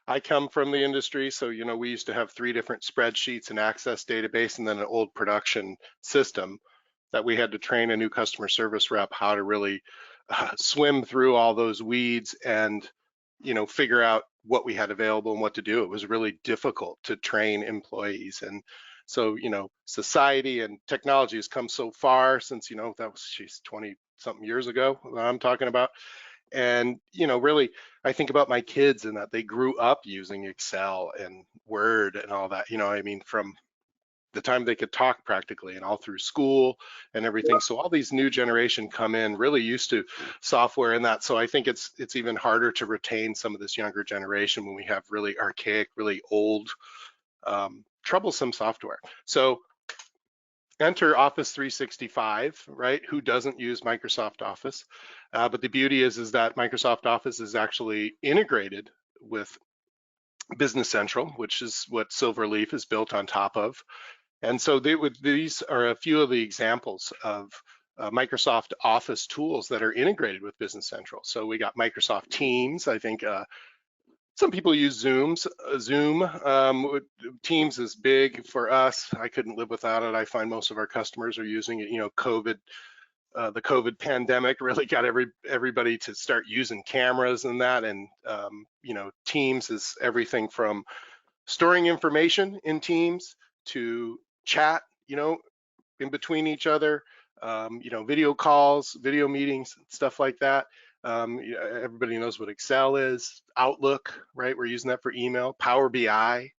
I come from the industry, so we used to have 3 different spreadsheets, an access database, and then an old production system that we had to train a new customer service rep how to really swim through all those weeds and figure out what we had available and what to do. It was really difficult to train employees. And so society and technology has come so far since that was 20 something years ago that I'm talking about. And really, I think about my kids and that they grew up using Excel and Word and all that. I mean, from the time they could talk practically and all through school and everything. So all these new generation come in really used to software and that. So I think it's even harder to retain some of this younger generation when we have really archaic, really old, troublesome software. So enter Office 365, right? Who doesn't use Microsoft Office? But the beauty is that Microsoft Office is actually integrated with Business Central, which is what SilverLeaf is built on top of. And so these are a few of the examples of Microsoft Office tools that are integrated with Business Central. So we got Microsoft Teams. I think some people use Zoom. Teams is big for us. I couldn't live without it. I find most of our customers are using it. The COVID pandemic really got everybody to start using cameras and that. And Teams is everything from storing information in Teams to chat, in between each other, video calls, video meetings, stuff like that. Everybody knows what Excel is, Outlook, right? We're using that for email. Power BI,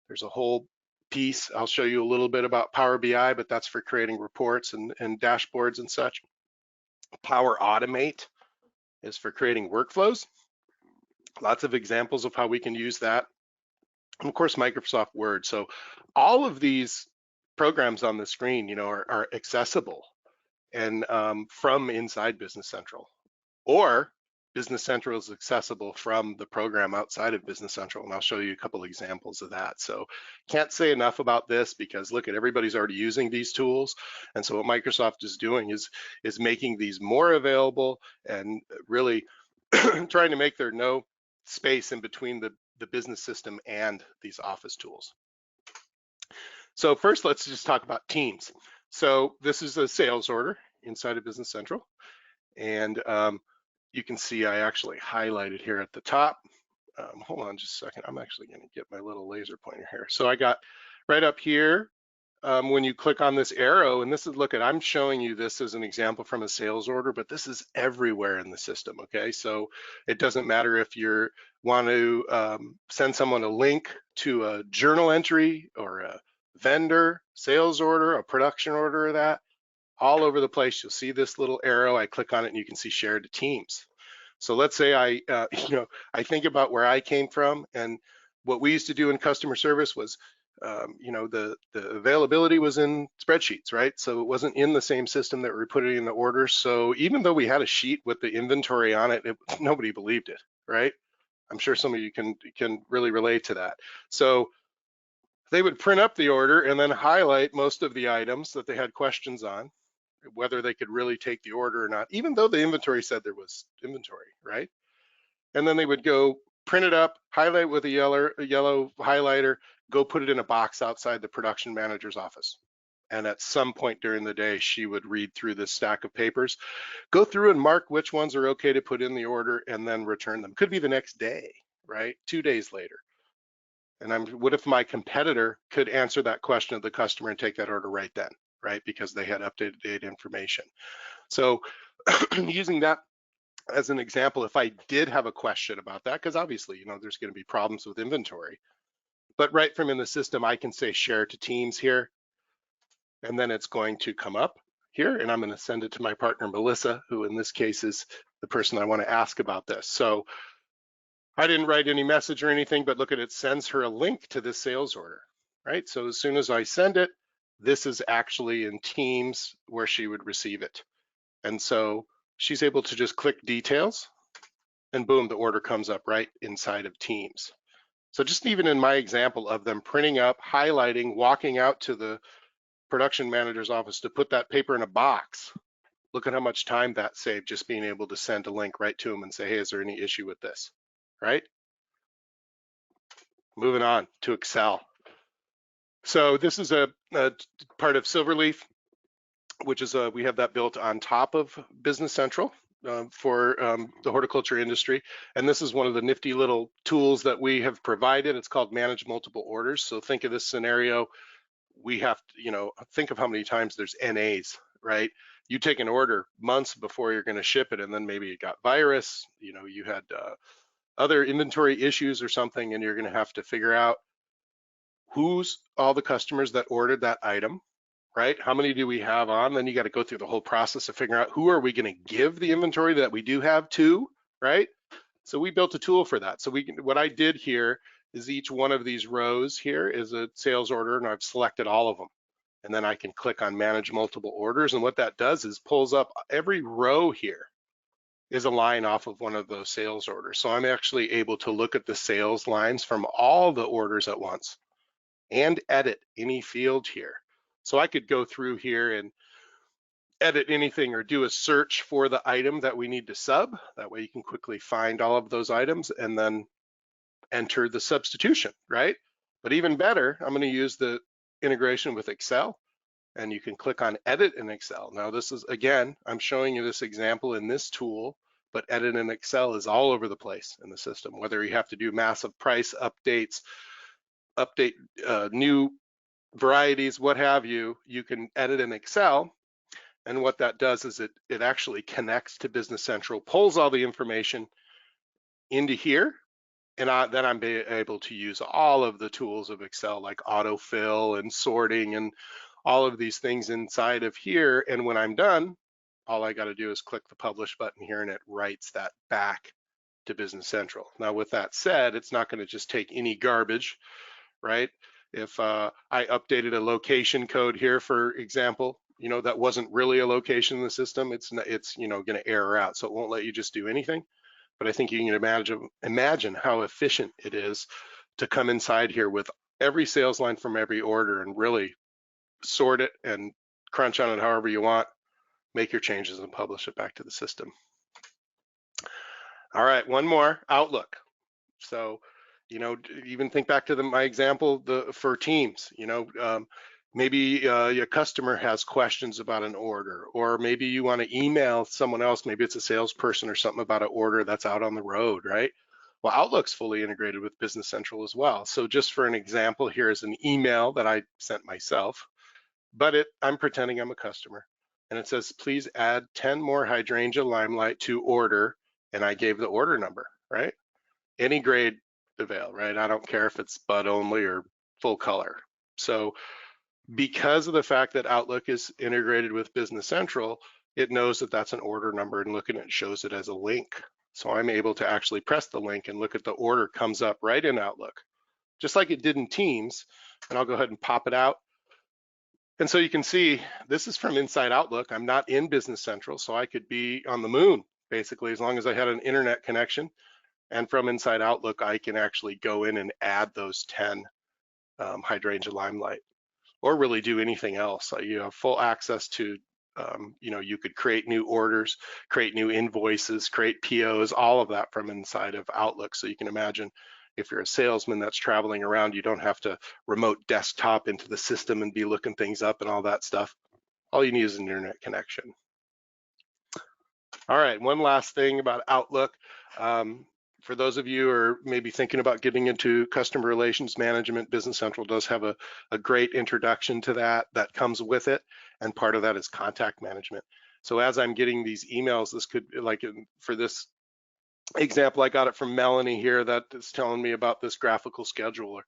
there's a whole piece. I'll show you a little bit about Power BI, but that's for creating reports and dashboards and such. Power Automate is for creating workflows. Lots of examples of how we can use that. And of course, Microsoft Word. So all of these programs on the screen, are accessible and from inside Business Central, or Business Central is accessible from the program outside of Business Central. And I'll show you a couple examples of that. So can't say enough about this because look, everybody's already using these tools. And so what Microsoft is doing is making these more available and really trying to make there no space in between the business system and these office tools. So first, let's just talk about Teams. So this is a sales order inside of Business Central. And you can see I actually highlighted here at the top. Hold on just a second. I'm actually going to get my little laser pointer here. So I got right up here, when you click on this arrow, and this is, I'm showing you this as an example from a sales order, but this is everywhere in the system, okay? So it doesn't matter if you want to send someone a link to a journal entry or a vendor sales order, a production order of that, all over the place. You'll see this little arrow. I click on it and you can see shared to Teams. So let's say I think about where I came from, and what we used to do in customer service was, the availability was in spreadsheets, right? So it wasn't in the same system that we put it in the orders. So even though we had a sheet with the inventory on it, nobody believed it, right? I'm sure some of you can really relate to that. So they would print up the order and then highlight most of the items that they had questions on, whether they could really take the order or not, even though the inventory said there was inventory, right? And then they would go print it up, highlight with a yellow highlighter, go put it in a box outside the production manager's office. And at some point during the day, she would read through this stack of papers, go through and mark which ones are okay to put in the order, and then return them. Could be the next day, right? 2 days later. And what if my competitor could answer that question of the customer and take that order right then, right? Because they had updated date information. So using that as an example, if I did have a question about that, because obviously, there's going to be problems with inventory, but right from in the system, I can say share to Teams here, and then it's going to come up here, and I'm going to send it to my partner, Melissa, who in this case is the person I want to ask about this. So I didn't write any message or anything, but look at it, sends her a link to this sales order, right? So as soon as I send it, this is actually in Teams where she would receive it. And so she's able to just click details and boom, the order comes up right inside of Teams. So just even in my example of them printing up, highlighting, walking out to the production manager's office to put that paper in a box, look at how much time that saved, just being able to send a link right to them and say, hey, is there any issue with this, right? Moving on to Excel. So this is a part of SilverLeaf, which is we have that built on top of Business Central for the horticulture industry. And this is one of the nifty little tools that we have provided. It's called Manage Multiple Orders. So think of this scenario. We have to, think of how many times there's NAs, right? You take an order months before you're going to ship it, and then maybe it got virus, you had other inventory issues or something, and you're going to have to figure out who's all the customers that ordered that item, right? How many do we have on? Then you got to go through the whole process of figuring out who are we going to give the inventory that we do have to, right? So we built a tool for that. So what I did here is each one of these rows here is a sales order, and I've selected all of them. And then I can click on Manage Multiple Orders, and what that does is pulls up every row here is a line off of one of those sales orders. So I'm actually able to look at the sales lines from all the orders at once and edit any field here. So I could go through here and edit anything or do a search for the item that we need to sub. That way you can quickly find all of those items and then enter the substitution, right? But even better, I'm going to use the integration with Excel, and you can click on Edit in Excel. Now this is, again, I'm showing you this example in this tool, but Edit in Excel is all over the place in the system, whether you have to do massive price updates, update new varieties, what have you, you can edit in Excel. And what that does is it actually connects to Business Central, pulls all the information into here, and then I'm able to use all of the tools of Excel, like autofill and sorting and all of these things inside of here. And when I'm done, all I got to do is click the publish button here, and it writes that back to Business Central. Now, with that said, it's not going to just take any garbage, right? If I updated a location code here, for example, that wasn't really a location in the system, it's going to error out, so it won't let you just do anything. But I think you can imagine how efficient it is to come inside here with every sales line from every order and really sort it and crunch on it however you want, make your changes and publish it back to the system. All right, one more, Outlook. So, even think back to my example for Teams, maybe your customer has questions about an order, or maybe you want to email someone else, maybe it's a salesperson or something about an order that's out on the road, right? Well, Outlook's fully integrated with Business Central as well. So just for an example, here is an email that I sent myself, but I'm pretending I'm a customer. And it says, please add 10 more hydrangea limelight to order, and I gave the order number, right? Any grade avail, right? I don't care if it's bud only or full color. So because of the fact that Outlook is integrated with Business Central, it knows that that's an order number, and look at it, shows it as a link. So I'm able to actually press the link and look at the order comes up right in Outlook, just like it did in Teams. And I'll go ahead and pop it out. And so you can see this is from inside Outlook. I'm not in Business Central, so I could be on the moon, basically, as long as I had an internet connection. And from inside Outlook, I can actually go in and add those 10 hydrangea limelight, or really do anything else. You have full access to, you could create new orders, create new invoices, create POs, all of that from inside of Outlook. So you can imagine if you're a salesman that's traveling around, you don't have to remote desktop into the system and be looking things up and all that stuff. All you need is an internet connection. All right, one last thing about Outlook. For those of you who are maybe thinking about getting into customer relations management, Business Central does have a great introduction to that comes with it, and part of that is contact management. So as I'm getting these emails, this could, like for this example, I got it from Melanie here that is telling me about this graphical scheduler,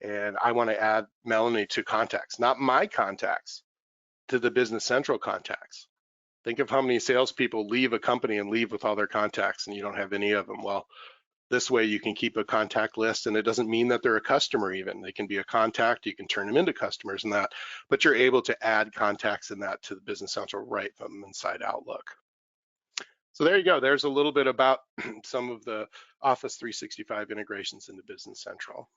and I want to add Melanie to contacts, not my contacts, to the Business Central contacts. Think of how many salespeople leave a company and leave with all their contacts, and you don't have any of them. Well, this way you can keep a contact list, and it doesn't mean that they're a customer even. They can be a contact, you can turn them into customers and that, but you're able to add contacts in that to the Business Central right from inside Outlook. So there you go. There's a little bit about some of the Office 365 integrations into Business Central.